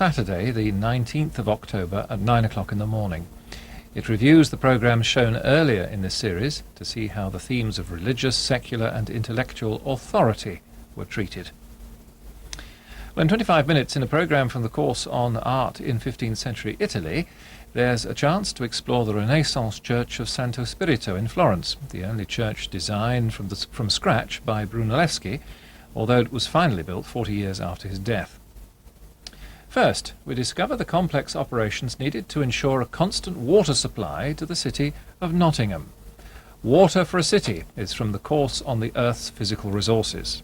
Saturday, the 19th of October at 9 o'clock in the morning. It reviews the programmes shown earlier in this series to see how the themes of religious, secular and intellectual authority were treated. Well, in 25 minutes in a programme from the course on art in 15th century Italy, there's a chance to explore the Renaissance church of Santo Spirito in Florence, the only church designed from scratch by Brunelleschi, although it was finally built 40 years after his death. First, we discover the complex operations needed to ensure a constant water supply to the city of Nottingham. Water for a City is from the course on the Earth's physical resources.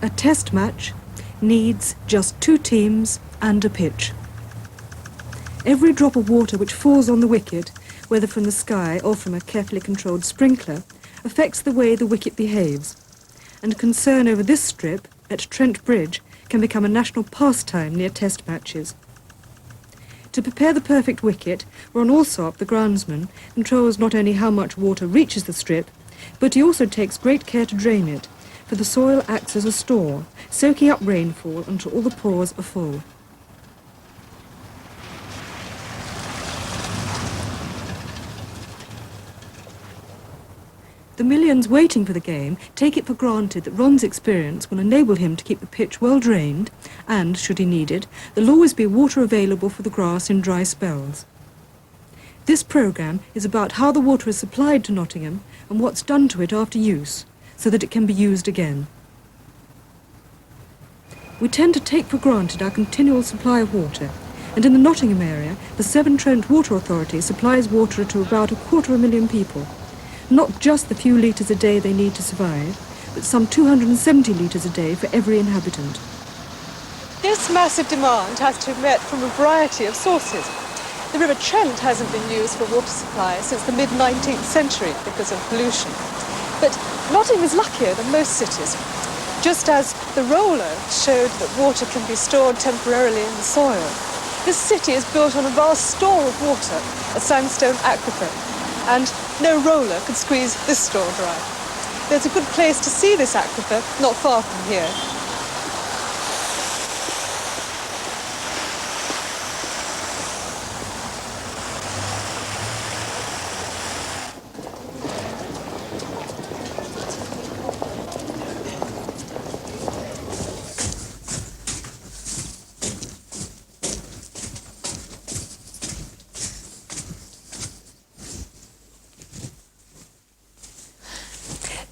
A test match needs just 2 teams and a pitch. Every drop of water which falls on the wicket, whether from the sky or from a carefully controlled sprinkler, affects the way the wicket behaves, and concern over this strip at Trent Bridge can become a national pastime near test matches. To prepare the perfect wicket, Ron Alsop, the groundsman, controls not only how much water reaches the strip, but he also takes great care to drain it, for the soil acts as a store, soaking up rainfall until all the pores are full. The millions waiting for the game take it for granted that Ron's experience will enable him to keep the pitch well drained and, should he need it, there'll always be water available for the grass in dry spells. This programme is about how the water is supplied to Nottingham and what's done to it after use, so that it can be used again. We tend to take for granted our continual supply of water, and in the Nottingham area, the Severn Trent Water Authority supplies water to about 250,000 people. Not just the few litres a day they need to survive, but some 270 litres a day for every inhabitant. This massive demand has to be met from a variety of sources. The River Trent hasn't been used for water supply since the mid-19th century because of pollution. But Nottingham is luckier than most cities. Just as the roller showed that water can be stored temporarily in the soil, this city is built on a vast store of water, a sandstone aquifer, and no roller could squeeze this store dry. There's a good place to see this aquifer not far from here.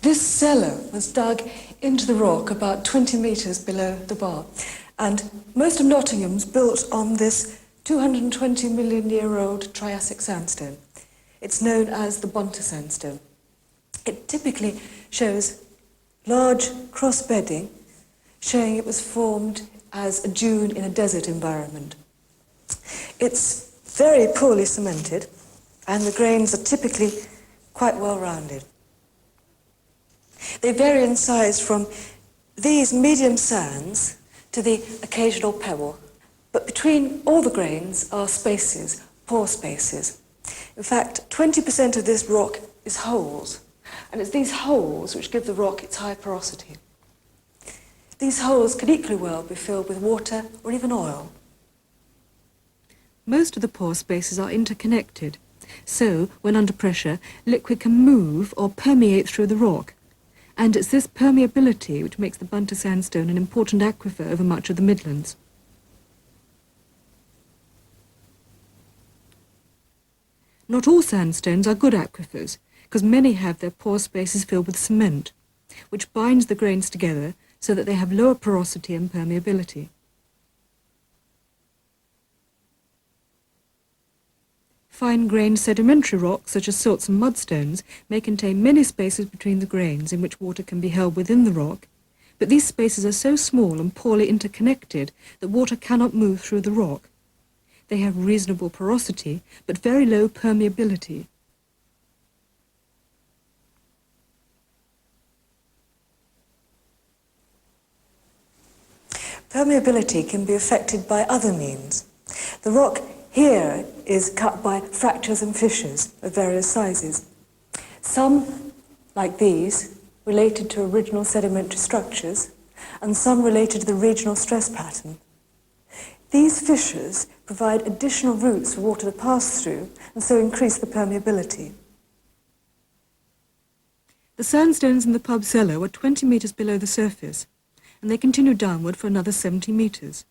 This cellar was dug into the rock about 20 metres below the bar, and most of Nottingham's built on this 220 million year old Triassic sandstone. It's known as the Bonter sandstone. It typically shows large cross-bedding, showing it was formed as a dune in a desert environment. It's very poorly cemented, and the grains are typically quite well rounded. They vary in size from these medium sands to the occasional pebble, but between all the grains are spaces, pore spaces. In fact, 20% of this rock is holes, and it's these holes which give the rock its high porosity. These holes could equally well be filled with water or even oil. Most of the pore spaces are interconnected, so when under pressure, liquid can move or permeate through the rock. And it's this permeability which makes the Bunter sandstone an important aquifer over much of the Midlands. Not all sandstones are good aquifers, because many have their pore spaces filled with cement, which binds the grains together so that they have lower porosity and permeability. Fine-grained sedimentary rocks, such as silts and mudstones, may contain many spaces between the grains in which water can be held within the rock, but these spaces are so small and poorly interconnected that water cannot move through the rock. They have reasonable porosity, but very low permeability. Permeability can be affected by other means. The rock here is cut by fractures and fissures of various sizes. Some, like these, related to original sedimentary structures, and some related to the regional stress pattern. These fissures provide additional routes for water to pass through, and so increase the permeability. The sandstones in the pub cellar were 20 metres below the surface, and they continue downward for another 70 metres.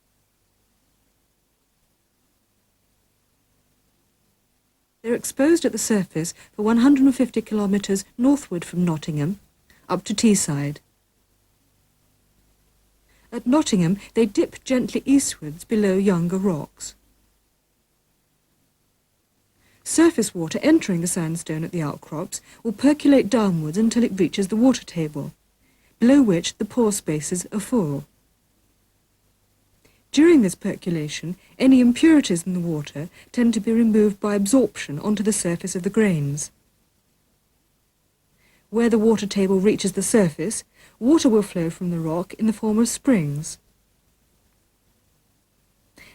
They're exposed at the surface for 150 kilometres northward from Nottingham, up to Teesside. At Nottingham, they dip gently eastwards below younger rocks. Surface water entering the sandstone at the outcrops will percolate downwards until it reaches the water table, below which the pore spaces are full. During this percolation, any impurities in the water tend to be removed by absorption onto the surface of the grains. Where the water table reaches the surface, water will flow from the rock in the form of springs.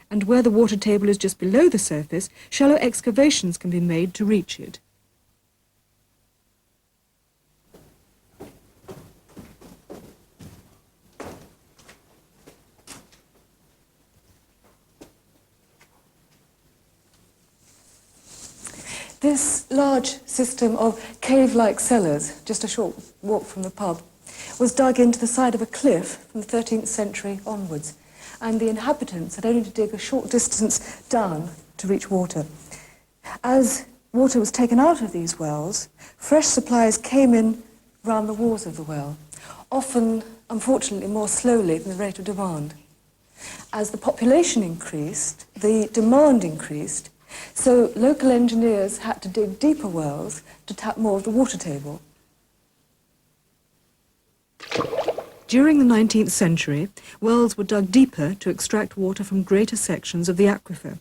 And where the water table is just below the surface, shallow excavations can be made to reach it. This large system of cave-like cellars, just a short walk from the pub, was dug into the side of a cliff from the 13th century onwards, and the inhabitants had only to dig a short distance down to reach water. As water was taken out of these wells, fresh supplies came in round the walls of the well, often, unfortunately, more slowly than the rate of demand. As the population increased, the demand increased, so local engineers had to dig deeper wells to tap more of the water table. During the 19th century, wells were dug deeper to extract water from greater sections of the aquifer.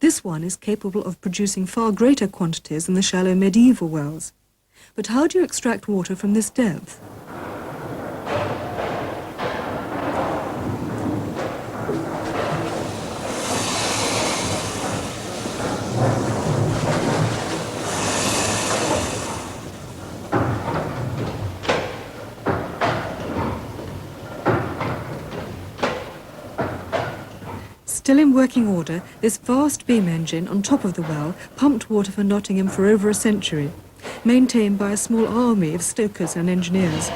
This one is capable of producing far greater quantities than the shallow medieval wells. But how do you extract water from this depth? Still in working order, this vast beam engine on top of the well pumped water for Nottingham for over a century, maintained by a small army of stokers and engineers.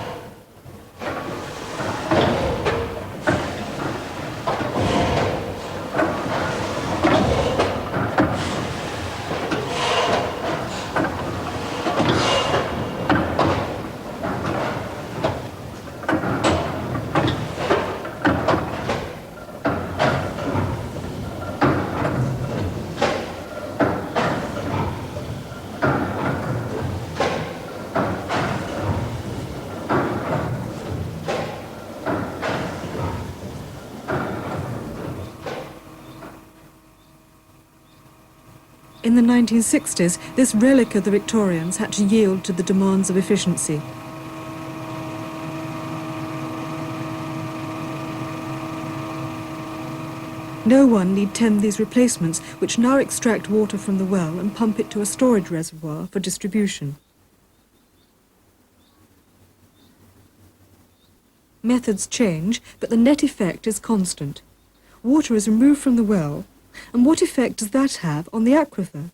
In the 1960s, this relic of the Victorians had to yield to the demands of efficiency. No one need tend these replacements, which now extract water from the well and pump it to a storage reservoir for distribution. Methods change, but the net effect is constant. Water is removed from the well, and what effect does that have on the aquifer?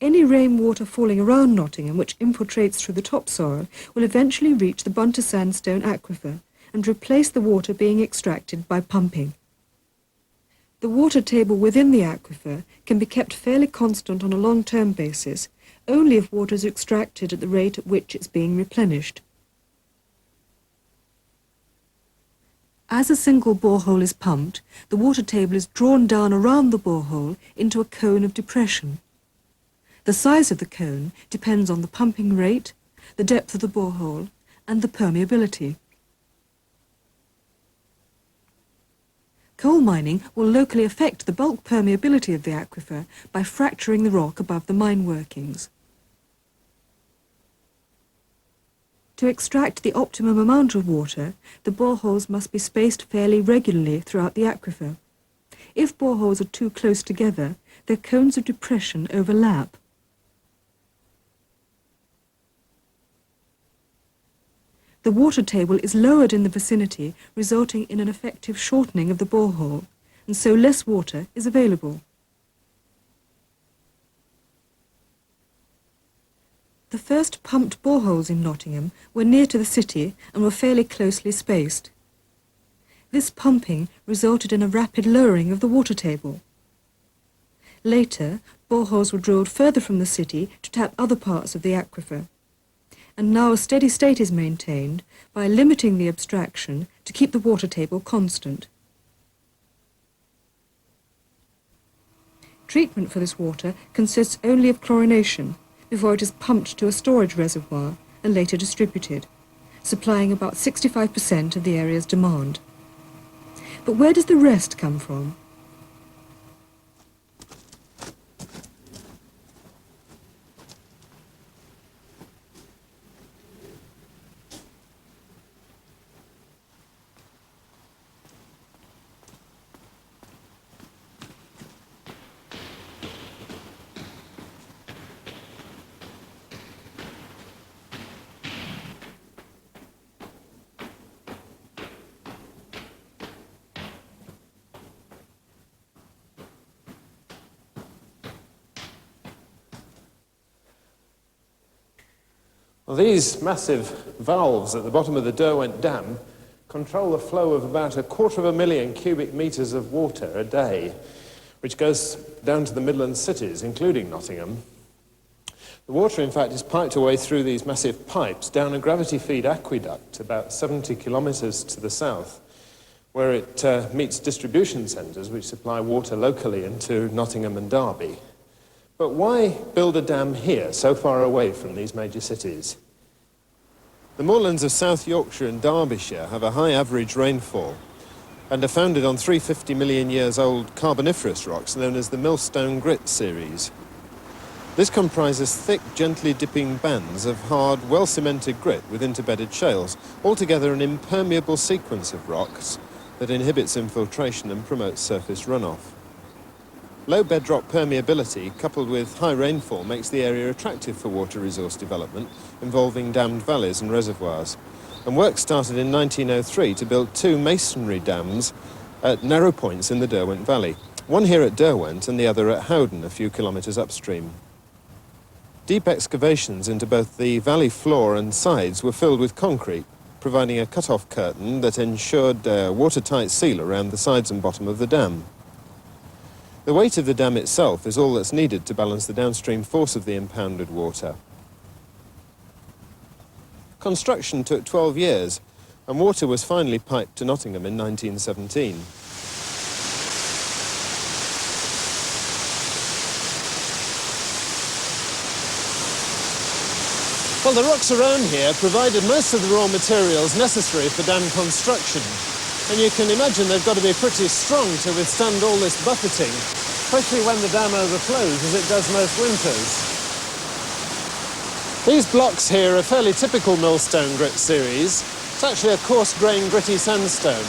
Any rainwater falling around Nottingham which infiltrates through the topsoil will eventually reach the Bunter Sandstone aquifer and replace the water being extracted by pumping. The water table within the aquifer can be kept fairly constant on a long-term basis only if water is extracted at the rate at which it's being replenished. As a single borehole is pumped, the water table is drawn down around the borehole into a cone of depression. The size of the cone depends on the pumping rate, the depth of the borehole, and the permeability. Coal mining will locally affect the bulk permeability of the aquifer by fracturing the rock above the mine workings. To extract the optimum amount of water, the boreholes must be spaced fairly regularly throughout the aquifer. If boreholes are too close together, their cones of depression overlap. The water table is lowered in the vicinity, resulting in an effective shortening of the borehole, and so less water is available. The first pumped boreholes in Nottingham were near to the city and were fairly closely spaced. This pumping resulted in a rapid lowering of the water table. Later, boreholes were drilled further from the city to tap other parts of the aquifer. And now a steady state is maintained by limiting the abstraction to keep the water table constant. Treatment for this water consists only of chlorination before it is pumped to a storage reservoir and later distributed, supplying about 65% of the area's demand. But where does the rest come from? Well, these massive valves at the bottom of the Derwent Dam control the flow of about 250,000 cubic metres of water a day, which goes down to the Midland cities, including Nottingham. The water, in fact, is piped away through these massive pipes down a gravity-feed aqueduct about 70 kilometres to the south, where it meets distribution centres which supply water locally into Nottingham and Derby. But why build a dam here, so far away from these major cities? The moorlands of South Yorkshire and Derbyshire have a high average rainfall and are founded on 350 million years old carboniferous rocks known as the Millstone Grit series. This comprises thick, gently dipping bands of hard, well-cemented grit with interbedded shales, altogether an impermeable sequence of rocks that inhibits infiltration and promotes surface runoff. Low bedrock permeability coupled with high rainfall makes the area attractive for water resource development involving dammed valleys and reservoirs. And work started in 1903 to build 2 masonry dams at narrow points in the Derwent Valley, one here at Derwent and the other at Howden, a few kilometres upstream. Deep excavations into both the valley floor and sides were filled with concrete, providing a cut-off curtain that ensured a watertight seal around the sides and bottom of the dam. The weight of the dam itself is all that's needed to balance the downstream force of the impounded water. Construction took 12 years, and water was finally piped to Nottingham in 1917. Well, the rocks around here provided most of the raw materials necessary for dam construction. And you can imagine they've got to be pretty strong to withstand all this buffeting, especially when the dam overflows, as it does most winters. These blocks here are fairly typical Millstone Grit series. It's actually a coarse-grained, gritty sandstone.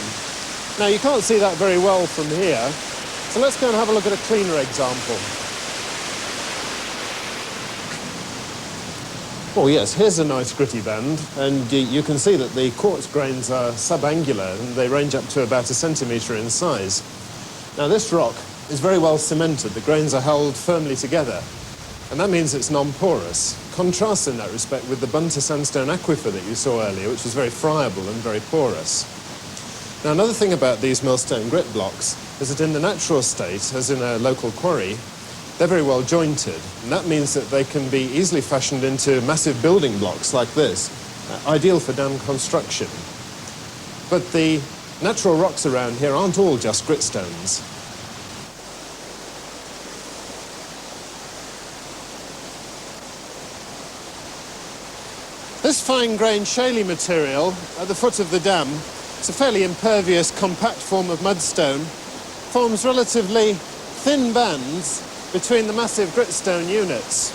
Now, you can't see that very well from here, so let's go and have a look at a cleaner example. Oh yes, here's a nice gritty band, and you can see that the quartz grains are subangular and they range up to about 1 centimetre in size. Now this rock is very well cemented, the grains are held firmly together, and that means it's non-porous. Contrast in that respect with the Bunter sandstone aquifer that you saw earlier, which was very friable and very porous. Now another thing about these Millstone Grit blocks is that in the natural state, as in a local quarry, they're very well jointed, and that means that they can be easily fashioned into massive building blocks like this, ideal for dam construction. But the natural rocks around here aren't all just gritstones. This fine-grained shaly material at the foot of the dam, it's a fairly impervious, compact form of mudstone, forms relatively thin bands between the massive gritstone units.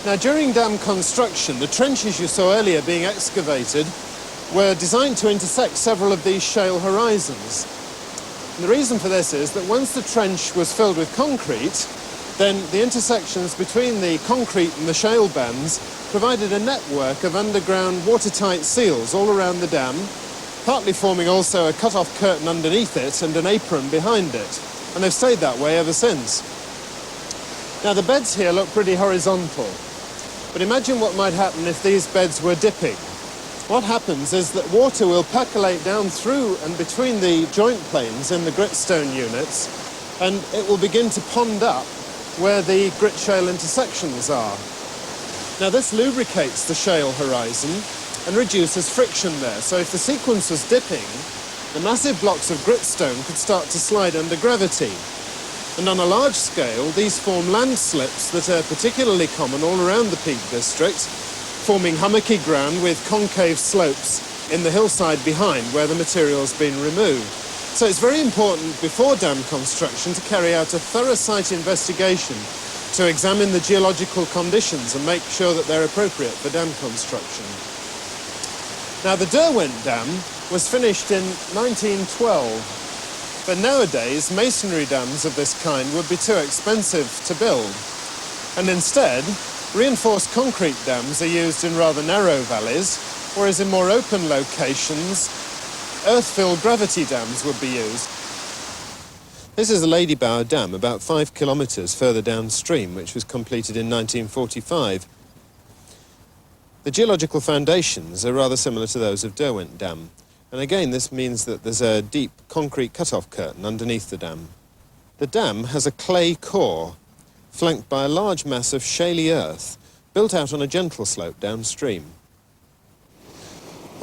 Now, during dam construction, the trenches you saw earlier being excavated were designed to intersect several of these shale horizons. And the reason for this is that once the trench was filled with concrete, then the intersections between the concrete and the shale bands provided a network of underground watertight seals all around the dam, partly forming also a cut-off curtain underneath it and an apron behind it. And they've stayed that way ever since. Now, the beds here look pretty horizontal, but imagine what might happen if these beds were dipping. What happens is that water will percolate down through and between the joint planes in the gritstone units, and it will begin to pond up where the grit shale intersections are. Now, this lubricates the shale horizon and reduces friction there. So if the sequence was dipping, the massive blocks of gritstone could start to slide under gravity. And on a large scale, these form landslips that are particularly common all around the Peak District, forming hummocky ground with concave slopes in the hillside behind where the material's been removed. So it's very important before dam construction to carry out a thorough site investigation to examine the geological conditions and make sure that they're appropriate for dam construction. Now, the Derwent Dam was finished in 1912, but nowadays masonry dams of this kind would be too expensive to build, and instead reinforced concrete dams are used in rather narrow valleys, whereas in more open locations earth-filled gravity dams would be used. This is the Lady Bower Dam, about 5 kilometres further downstream, which was completed in 1945. The geological foundations are rather similar to those of Derwent Dam, and again this means that there's a deep concrete cut-off curtain underneath the dam. The dam has a clay core, flanked by a large mass of shaly earth, built out on a gentle slope downstream.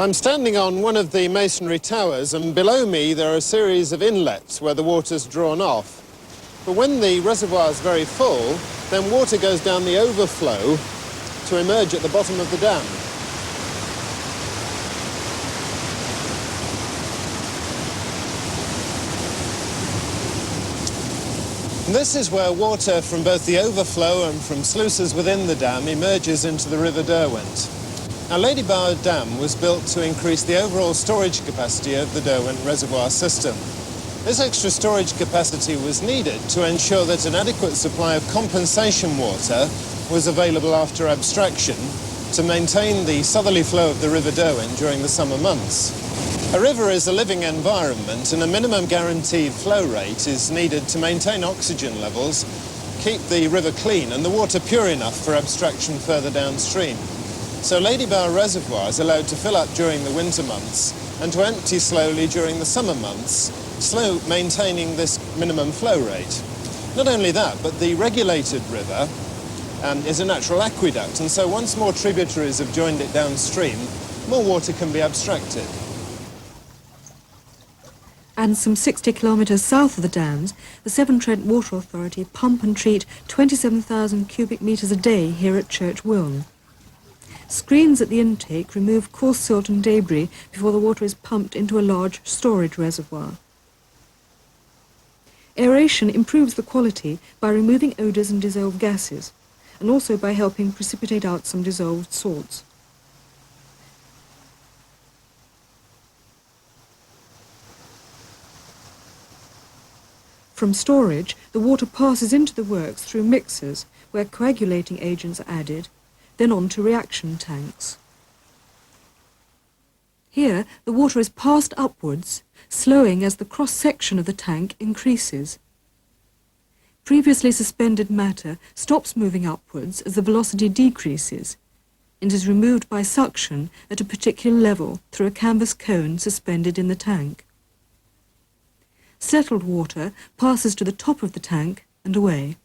I'm standing on one of the masonry towers, and below me there are a series of inlets where the water's drawn off. But when the reservoir's very full, then water goes down the overflow to emerge at the bottom of the dam. And this is where water from both the overflow and from sluices within the dam emerges into the River Derwent. Now, Lady Bower Dam was built to increase the overall storage capacity of the Derwent reservoir system. This extra storage capacity was needed to ensure that an adequate supply of compensation water was available after abstraction to maintain the southerly flow of the River Derwent during the summer months. A river is a living environment, and a minimum guaranteed flow rate is needed to maintain oxygen levels, keep the river clean and the water pure enough for abstraction further downstream. So Lady Bower Reservoir is allowed to fill up during the winter months and to empty slowly during the summer months, maintaining this minimum flow rate. Not only that, but the regulated river is a natural aqueduct, and so once more tributaries have joined it downstream, more water can be abstracted. And some 60 kilometres south of the dams, the Severn Trent Water Authority pump and treat 27,000 cubic metres a day here at Church Wilne. Screens at the intake remove coarse silt and debris before the water is pumped into a large storage reservoir. Aeration improves the quality by removing odours and dissolved gases, and also by helping precipitate out some dissolved salts. From storage, the water passes into the works through mixers where coagulating agents are added, then on to reaction tanks. Here, the water is passed upwards, slowing as the cross-section of the tank increases. Previously suspended matter stops moving upwards as the velocity decreases and is removed by suction at a particular level through a canvas cone suspended in the tank. Settled water passes to the top of the tank and away.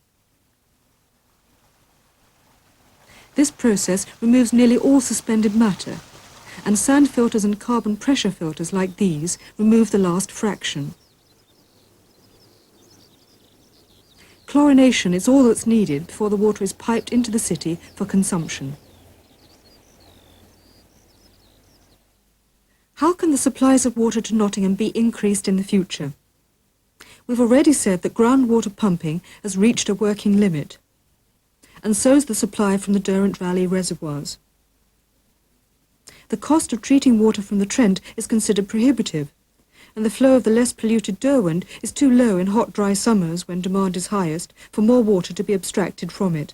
This process removes nearly all suspended matter, and sand filters and carbon pressure filters like these remove the last fraction. Chlorination is all that's needed before the water is piped into the city for consumption. How can the supplies of water to Nottingham be increased in the future? We've already said that groundwater pumping has reached a working limit, and so is the supply from the Derwent Valley reservoirs. The cost of treating water from the Trent is considered prohibitive, and the flow of the less polluted Derwent is too low in hot, dry summers when demand is highest for more water to be abstracted from it.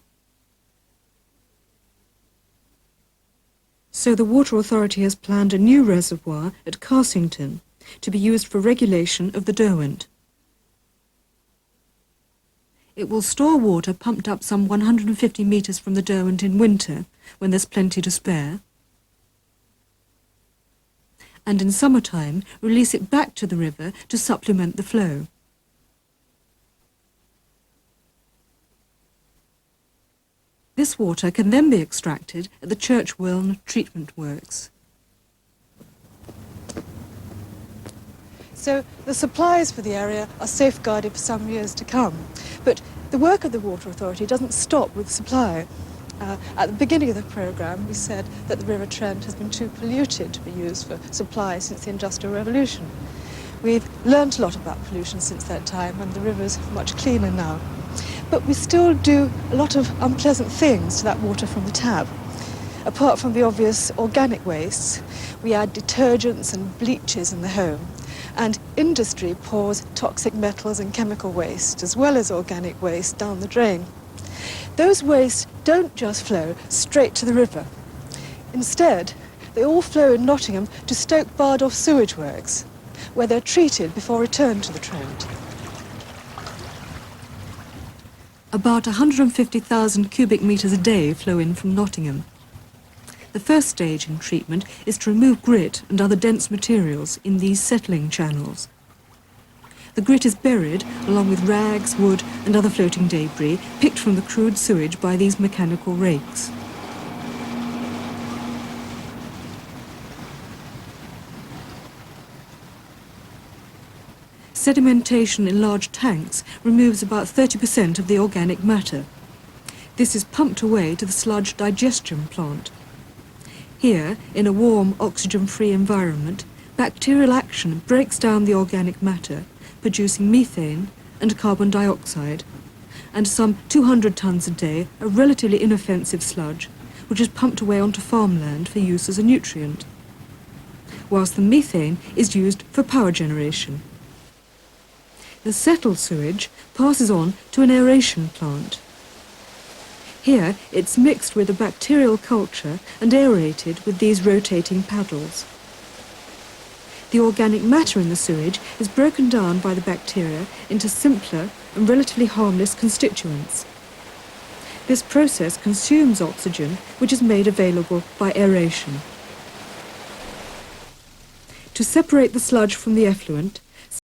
So the Water Authority has planned a new reservoir at Carsington to be used for regulation of the Derwent. It will store water pumped up some 150 metres from the Derwent in winter, when there's plenty to spare, and in summertime release it back to the river to supplement the flow. This water can then be extracted at the Church Wilne treatment works. So the supplies for the area are safeguarded for some years to come. But the work of the Water Authority doesn't stop with supply. At the beginning of the programme, we said that the River Trent has been too polluted to be used for supply since the Industrial Revolution. We've learnt a lot about pollution since that time, and the river's much cleaner now. But we still do a lot of unpleasant things to that water from the tap. Apart from the obvious organic wastes, we add detergents and bleaches in the home, and industry pours toxic metals and chemical waste, as well as organic waste, down the drain. Those wastes don't just flow straight to the river. Instead, they all flow in Nottingham to Stoke Bardolph sewage works, where they're treated before returned to the Trent. About 150,000 cubic metres a day flow in from Nottingham. The first stage in treatment is to remove grit and other dense materials in these settling channels. The grit is buried along with rags, wood and other floating debris picked from the crude sewage by these mechanical rakes. Sedimentation in large tanks removes about 30% of the organic matter. This is pumped away to the sludge digestion plant. Here, in a warm, oxygen-free environment, bacterial action breaks down the organic matter, producing methane and carbon dioxide, and some 200 tonnes a day of relatively inoffensive sludge, which is pumped away onto farmland for use as a nutrient, whilst the methane is used for power generation. The settled sewage passes on to an aeration plant. Here, it's mixed with a bacterial culture and aerated with these rotating paddles. The organic matter in the sewage is broken down by the bacteria into simpler and relatively harmless constituents. This process consumes oxygen, which is made available by aeration. To separate the sludge from the effluent,